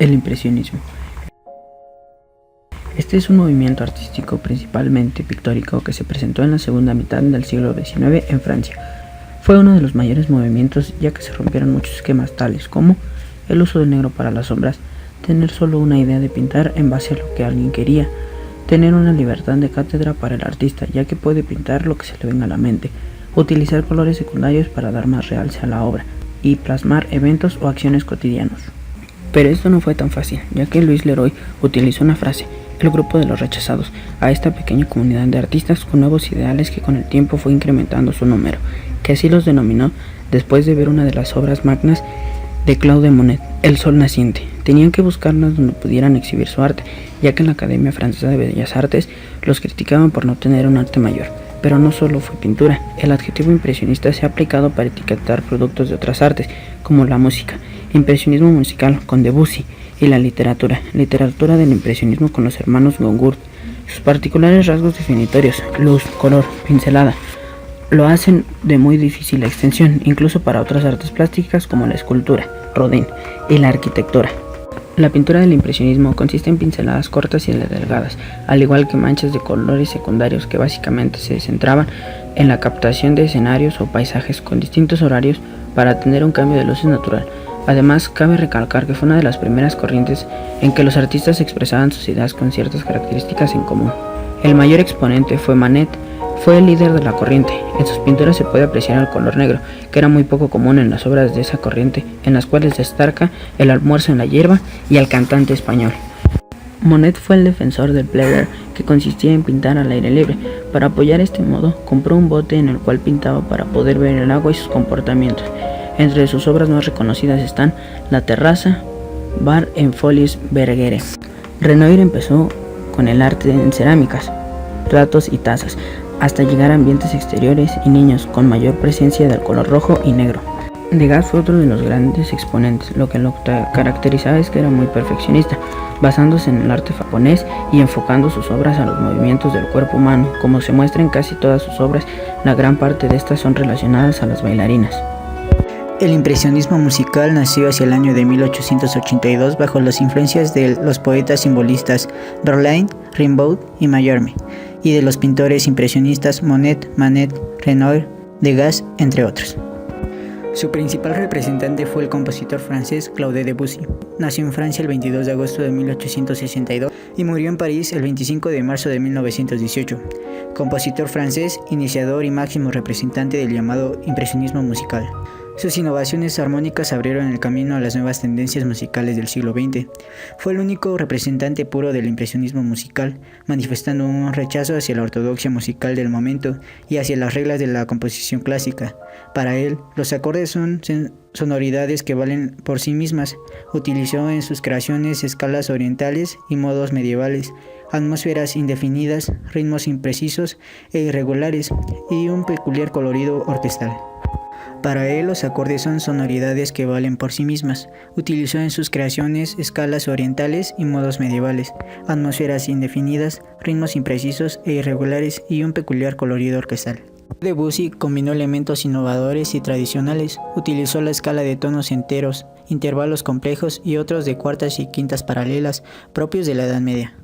El impresionismo. Este es un movimiento artístico principalmente pictórico que se presentó en la segunda mitad del siglo XIX en Francia. Fue uno de los mayores movimientos ya que se rompieron muchos esquemas tales como el uso del negro para las sombras, tener solo una idea de pintar en base a lo que alguien quería, tener una libertad de cátedra para el artista ya que puede pintar lo que se le venga a la mente, utilizar colores secundarios para dar más realce a la obra y plasmar eventos o acciones cotidianos. Pero esto no fue tan fácil, ya que Louis Leroy utilizó una frase, el grupo de los rechazados, a esta pequeña comunidad de artistas con nuevos ideales que con el tiempo fue incrementando su número, que así los denominó después de ver una de las obras magnas de Claude Monet, El Sol Naciente. Tenían que buscarnos donde pudieran exhibir su arte, ya que en la Academia Francesa de Bellas Artes los criticaban por no tener un arte mayor. Pero no solo fue pintura, el adjetivo impresionista se ha aplicado para etiquetar productos de otras artes, como la música, impresionismo musical con Debussy, y la literatura del impresionismo con los hermanos Goncourt. Sus particulares rasgos definitorios, luz, color, pincelada, lo hacen de muy difícil extensión, incluso para otras artes plásticas como la escultura, Rodin, y la arquitectura. La pintura del impresionismo consiste en pinceladas cortas y delgadas, al igual que manchas de colores secundarios que básicamente se centraban en la captación de escenarios o paisajes con distintos horarios para tener un cambio de luces natural. Además, cabe recalcar que fue una de las primeras corrientes en que los artistas expresaban sus ideas con ciertas características en común. El mayor exponente fue Manet, fue el líder de la corriente. En sus pinturas se puede apreciar el color negro, que era muy poco común en las obras de esa corriente, en las cuales destaca El almuerzo en la hierba y El cantante español. Monet fue el defensor del plein air, que consistía en pintar al aire libre. Para apoyar este modo, compró un bote en el cual pintaba para poder ver el agua y sus comportamientos. Entre sus obras más reconocidas están La terraza, Bar en Folies Bergère. Renoir empezó con el arte en cerámicas, platos y tazas, hasta llegar a ambientes exteriores y niños con mayor presencia del color rojo y negro. Degas fue otro de los grandes exponentes, lo que lo caracterizaba es que era muy perfeccionista, basándose en el arte japonés y enfocando sus obras a los movimientos del cuerpo humano. Como se muestra en casi todas sus obras, la gran parte de estas son relacionadas a las bailarinas. El impresionismo musical nació hacia el año de 1882 bajo las influencias de los poetas simbolistas Verlaine, Rimbaud y Mallarmé, y de los pintores impresionistas Monet, Manet, Renoir, Degas, entre otros. Su principal representante fue el compositor francés Claude Debussy. Nació en Francia el 22 de agosto de 1862 y murió en París el 25 de marzo de 1918. Compositor francés, iniciador y máximo representante del llamado impresionismo musical. Sus innovaciones armónicas abrieron el camino a las nuevas tendencias musicales del siglo XX. Fue el único representante puro del impresionismo musical, manifestando un rechazo hacia la ortodoxia musical del momento y hacia las reglas de la composición clásica. Para él, los acordes son sonoridades que valen por sí mismas. Utilizó en sus creaciones escalas orientales y modos medievales, atmósferas indefinidas, ritmos imprecisos e irregulares y un peculiar colorido orquestal. Para él, los acordes son sonoridades que valen por sí mismas. Utilizó en sus creaciones escalas orientales y modos medievales, atmósferas indefinidas, ritmos imprecisos e irregulares y un peculiar colorido orquestal. Debussy combinó elementos innovadores y tradicionales. Utilizó la escala de tonos enteros, intervalos complejos y otros de cuartas y quintas paralelas propios de la Edad Media.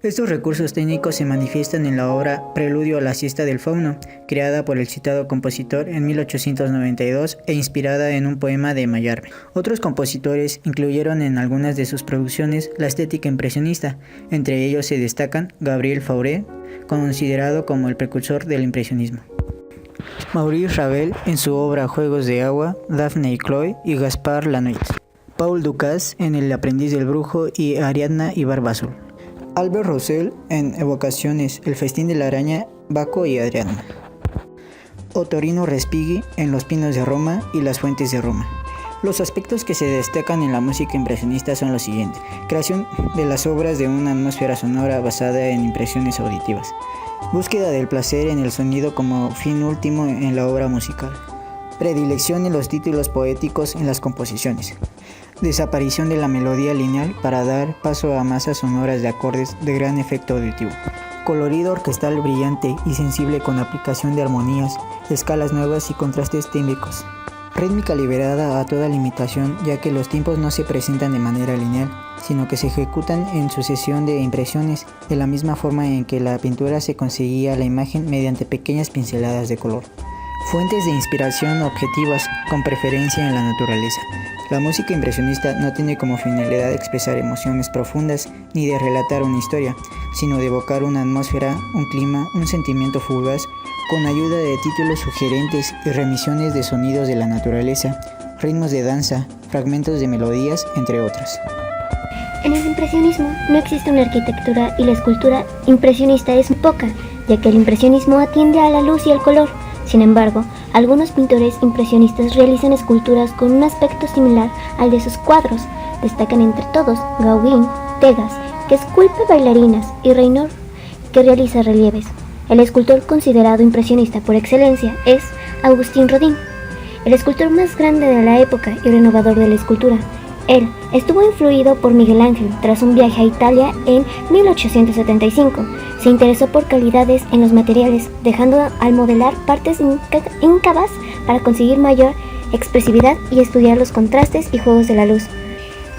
Estos recursos técnicos se manifiestan en la obra Preludio a la siesta del fauno, creada por el citado compositor en 1892 e inspirada en un poema de Mallarmé. Otros compositores incluyeron en algunas de sus producciones la estética impresionista, entre ellos se destacan Gabriel Fauré, considerado como el precursor del impresionismo, Maurice Ravel en su obra Juegos de agua, Daphne y Chloe y Gaspard Lanois, Paul Dukas en El aprendiz del brujo y Ariadna y Barba Azul, Albert Roussel en Evocaciones, El festín de la araña, Baco y Adriana. Ottorino Respighi en Los pinos de Roma y Las fuentes de Roma. Los aspectos que se destacan en la música impresionista son los siguientes: creación de las obras de una atmósfera sonora basada en impresiones auditivas, búsqueda del placer en el sonido como fin último en la obra musical, predilección en los títulos poéticos en las composiciones, desaparición de la melodía lineal para dar paso a masas sonoras de acordes de gran efecto auditivo, colorido orquestal brillante y sensible con aplicación de armonías, escalas nuevas y contrastes tímbricos, Rítmica liberada a toda limitación, ya que los tiempos no se presentan de manera lineal, sino que se ejecutan en sucesión de impresiones, de la misma forma en que la pintura se conseguía la imagen mediante pequeñas pinceladas de color. Fuentes de inspiración objetivas, con preferencia en la naturaleza. La música impresionista no tiene como finalidad expresar emociones profundas ni de relatar una historia, sino de evocar una atmósfera, un clima, un sentimiento fugaz, con ayuda de títulos sugerentes y remisiones de sonidos de la naturaleza, ritmos de danza, fragmentos de melodías, entre otros. En el impresionismo no existe una arquitectura y la escultura impresionista es poca, ya que el impresionismo atiende a la luz y al color. Sin embargo, algunos pintores impresionistas realizan esculturas con un aspecto similar al de sus cuadros. Destacan entre todos Gauguin, Degas, que esculpe bailarinas, y Renoir, que realiza relieves. El escultor considerado impresionista por excelencia es Auguste Rodin, el escultor más grande de la época y renovador de la escultura. Él estuvo influido por Miguel Ángel tras un viaje a Italia en 1875. Se interesó por calidades en los materiales, dejando al modelar partes íncavas para conseguir mayor expresividad y estudiar los contrastes y juegos de la luz.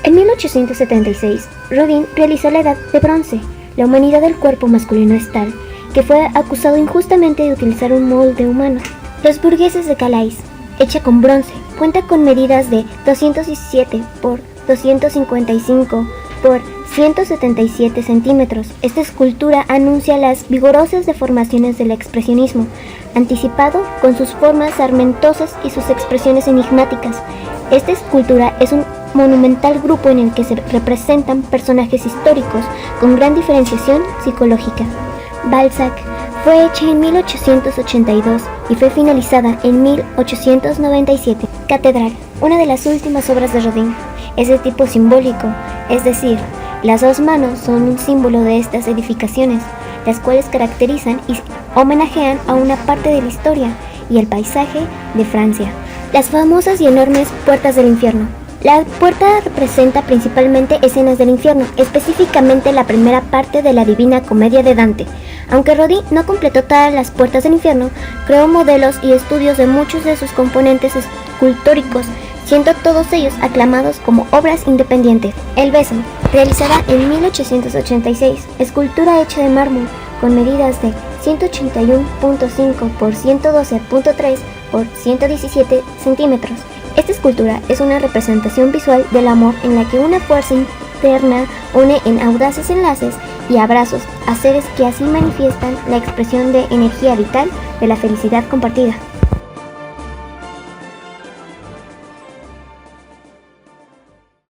En 1876, Rodin realizó la Edad de Bronce. La humanidad del cuerpo masculino es tal que fue acusado injustamente de utilizar un molde humano. Los burgueses de Calais, hecha con bronce, cuenta con medidas de 217 por 255 por 177 centímetros. Esta escultura anuncia las vigorosas deformaciones del expresionismo, anticipado con sus formas sarmentosas y sus expresiones enigmáticas. Esta escultura es un monumental grupo en el que se representan personajes históricos con gran diferenciación psicológica. Balzac fue hecha en 1882 y fue finalizada en 1897. Catedral, una de las últimas obras de Rodin, es de tipo simbólico, es decir, las dos manos son un símbolo de estas edificaciones, las cuales caracterizan y homenajean a una parte de la historia y el paisaje de Francia. Las famosas y enormes puertas del infierno. La puerta representa principalmente escenas del infierno, específicamente la primera parte de la Divina Comedia de Dante. Aunque Rodin no completó todas las puertas del infierno, creó modelos y estudios de muchos de sus componentes escultóricos, siendo todos ellos aclamados como obras independientes. El beso, realizada en 1886, escultura hecha de mármol con medidas de 181.5 por 112.3 por 117 centímetros. Esta escultura es una representación visual del amor en la que una fuerza interna une en audaces enlaces y abrazos a seres que así manifiestan la expresión de energía vital de la felicidad compartida.